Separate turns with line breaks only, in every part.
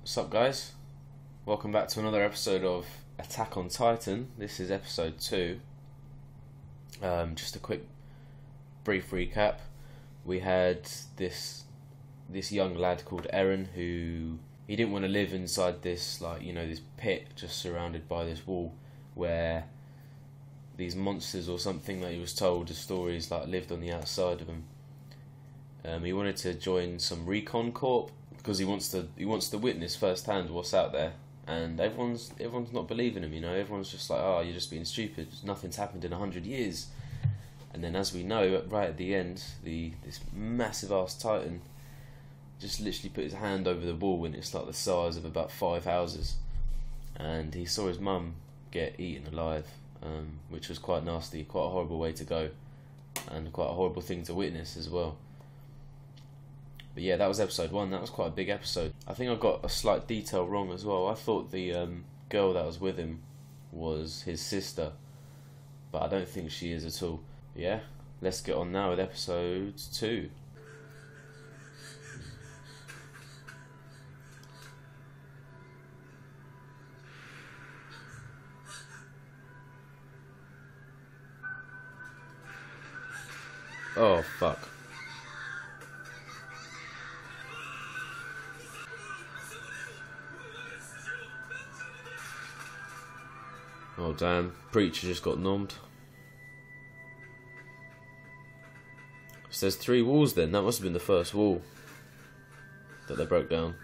What's up, guys? Welcome back to another episode of Attack on Titan. This is episode 2. Just a quick brief recap. We had this young lad called Eren who he didn't want to live inside this this pit just surrounded by this wall where these monsters or something that he was told the stories lived on the outside of him. He wanted to join some recon corps because he wants to witness firsthand what's out there, and everyone's not believing him. Everyone's just like, "Oh, you're just being stupid. Nothing's happened in 100 years." And then, as we know, right at the end, this massive ass Titan just literally put his hand over the wall, and it's like the size of about 5 houses. And he saw his mum get eaten alive, which was quite nasty, quite a horrible way to go, and quite a horrible thing to witness as well. But yeah, that was episode 1. That was quite a big episode. I think I got a slight detail wrong as well. I thought the girl that was with him was his sister, but I don't think she is at all. Yeah, let's get on now with episode 2. Oh, fuck. Oh damn, Preacher just got nommed. So there's 3 walls then, that must have been the first wall that they broke down.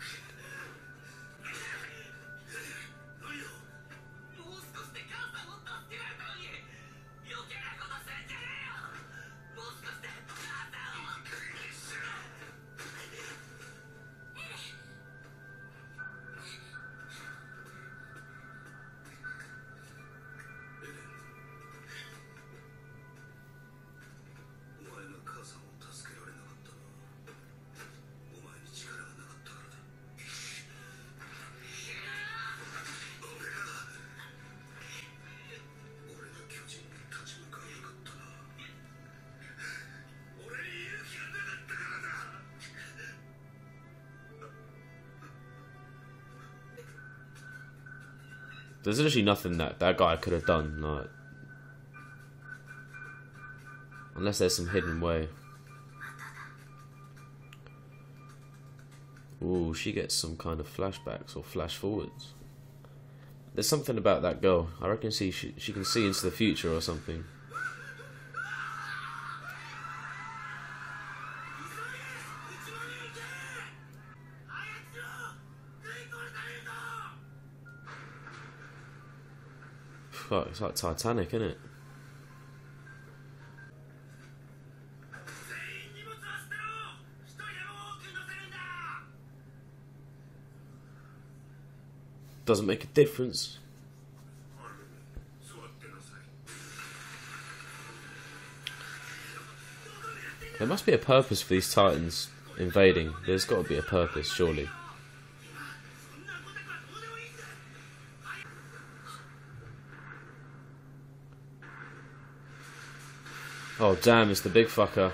There's literally nothing that guy could have done, unless there's some hidden way. Ooh, she gets some kind of flashbacks or flash forwards. There's something about that girl. I reckon she can see into the future or something. Fuck, it's like Titanic, isn't it? Doesn't make a difference. There must be a purpose for these Titans invading. There's got to be a purpose, surely. Oh damn, it's the big fucker.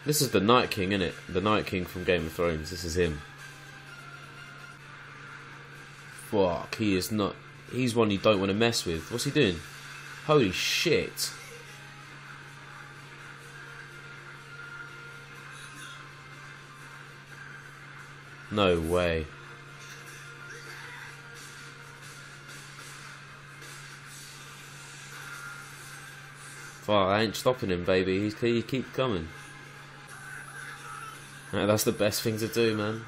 This is the Night King, innit? The Night King from Game of Thrones. This is him. Fuck, he is not... He's one you don't want to mess with. What's he doing? Holy shit. No way. Fuck, I ain't stopping him, baby. He keep coming. Right, that's the best thing to do, man.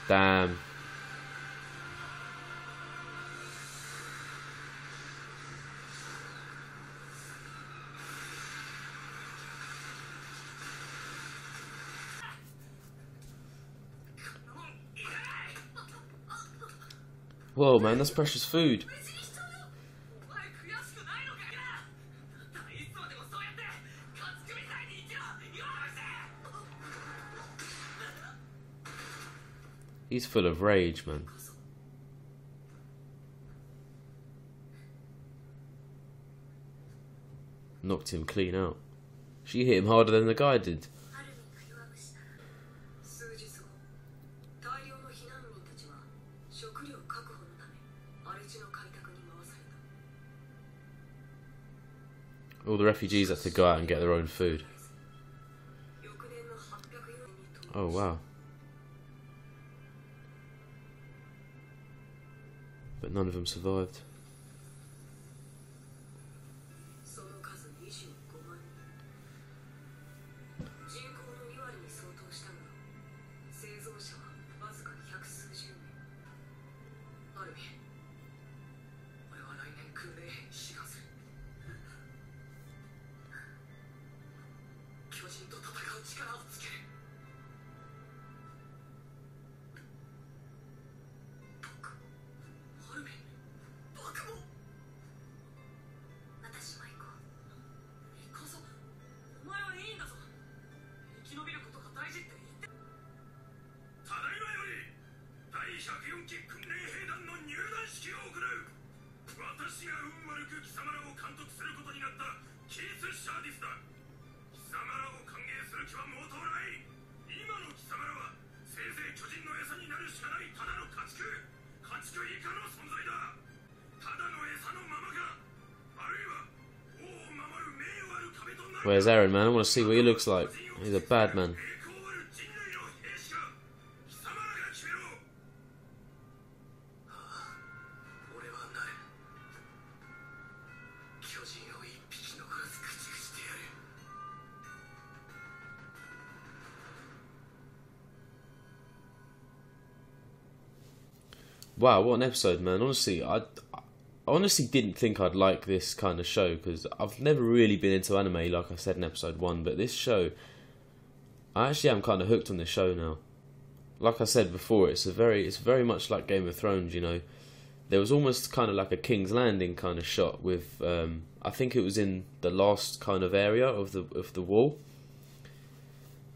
Damn. Whoa, man, that's precious food. He's full of rage, man. Knocked him clean out. She hit him harder than the guy did. All the refugees had to go out and get their own food. Oh wow. But none of them survived. Where's Eren, man? I want to see what he looks like. He's a bad man. Wow, what an episode, man. Honestly, I honestly didn't think I'd like this kind of show, because I've never really been into anime, like I said in episode 1, but this show, I actually am kind of hooked on this show now. Like I said before, it's very much like Game of Thrones, you know. There was almost kind of like a King's Landing kind of shot with, I think it was in the last kind of area of the wall,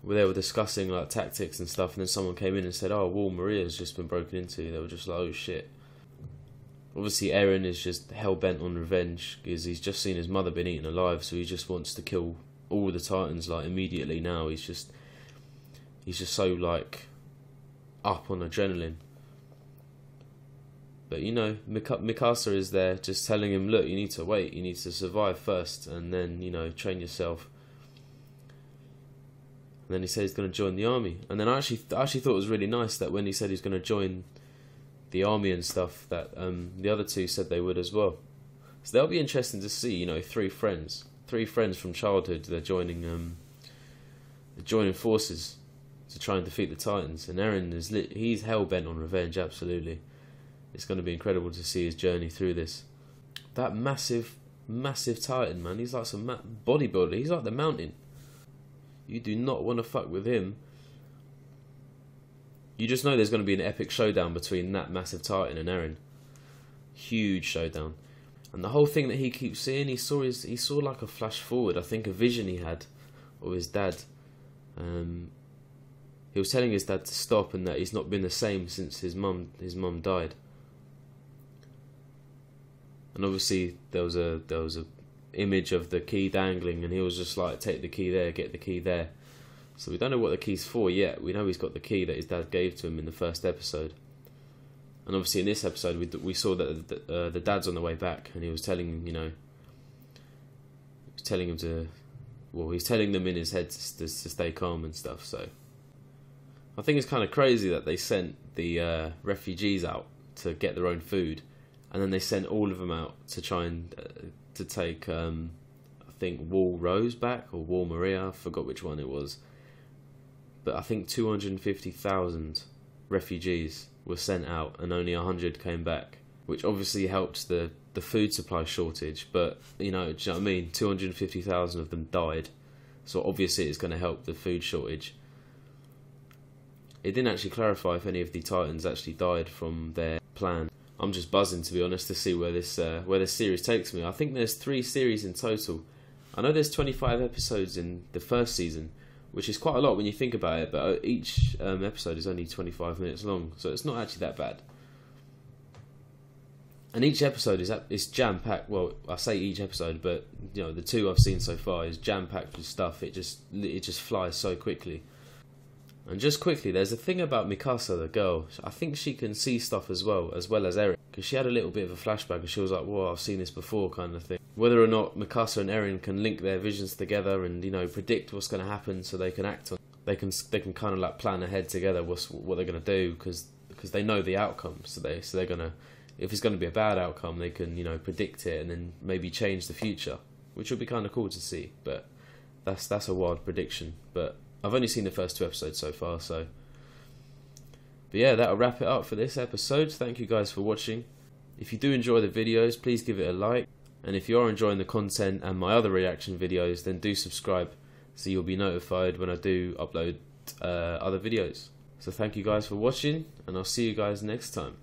where they were discussing like tactics and stuff, and then someone came in and said, "Oh, Wall Maria's just been broken into." They were just like, "Oh shit." Obviously, Eren is just hell-bent on revenge, because he's just seen his mother been eaten alive, so he just wants to kill all the Titans, like, immediately now. He's just so, like, up on adrenaline. But, you know, Mikasa is there just telling him, look, you need to wait, you need to survive first, and then, you know, train yourself. And then he said he's going to join the army. And then I actually thought it was really nice that when he said he's going to join the army and stuff, that the other two said they would as well. So that'll be interesting to see, you know, three friends from childhood. They're joining forces to try and defeat the Titans. And Eren he's hell bent on revenge. Absolutely, it's going to be incredible to see his journey through this. That massive Titan, man. He's like some bodybuilder. He's like the Mountain. You do not want to fuck with him. You just know there's going to be an epic showdown between that massive Titan and Eren. Huge showdown. And the whole thing that he keeps seeing, he saw like a flash forward, I think a vision he had of his dad. He was telling his dad to stop, and that he's not been the same since his mum died. And obviously there was a image of the key dangling, and he was just like, take the key there, get the key there. So we don't know what the key's for yet. We know he's got the key that his dad gave to him in the first episode. And obviously in this episode we saw that the dad's on the way back, and he was telling him, you know, he's telling them in his head to stay calm and stuff. So I think it's kind of crazy that they sent the refugees out to get their own food, and then they sent all of them out to try and to take I think Wall Rose back, or Wall Maria, I forgot which one it was. But I think 250,000 refugees were sent out, and only 100 came back, which obviously helped the food supply shortage. But, you know, do you know what I mean? 250,000 of them died, so obviously it's going to help the food shortage. It didn't actually clarify if any of the Titans actually died from their plan. I'm just buzzing, to be honest, to see where this series takes me. I think there's 3 series in total. I know there's 25 episodes in the first season, which is quite a lot when you think about it, but each episode is only 25 minutes long, so it's not actually that bad. And each episode is jam-packed. Well, I say each episode, but you know, the 2 I've seen so far is jam-packed with stuff. It just flies so quickly. And just quickly, there's a thing about Mikasa, the girl. I think she can see stuff as well as Eren, because she had a little bit of a flashback, and she was like, "Whoa, I've seen this before," kind of thing. Whether or not Mikasa and Eren can link their visions together and, you know, predict what's going to happen, so they can act on. They can kind of like plan ahead together what they're going to do, because they know the outcome. So they're gonna. If it's going to be a bad outcome, they can, you know, predict it and then maybe change the future, which would be kind of cool to see. But that's a wild prediction. But I've only seen the first 2 episodes so far, so. But yeah, that'll wrap it up for this episode. Thank you guys for watching. If you do enjoy the videos, please give it a like. And if you are enjoying the content and my other reaction videos, then do subscribe so you'll be notified when I do upload other videos. So thank you guys for watching, and I'll see you guys next time.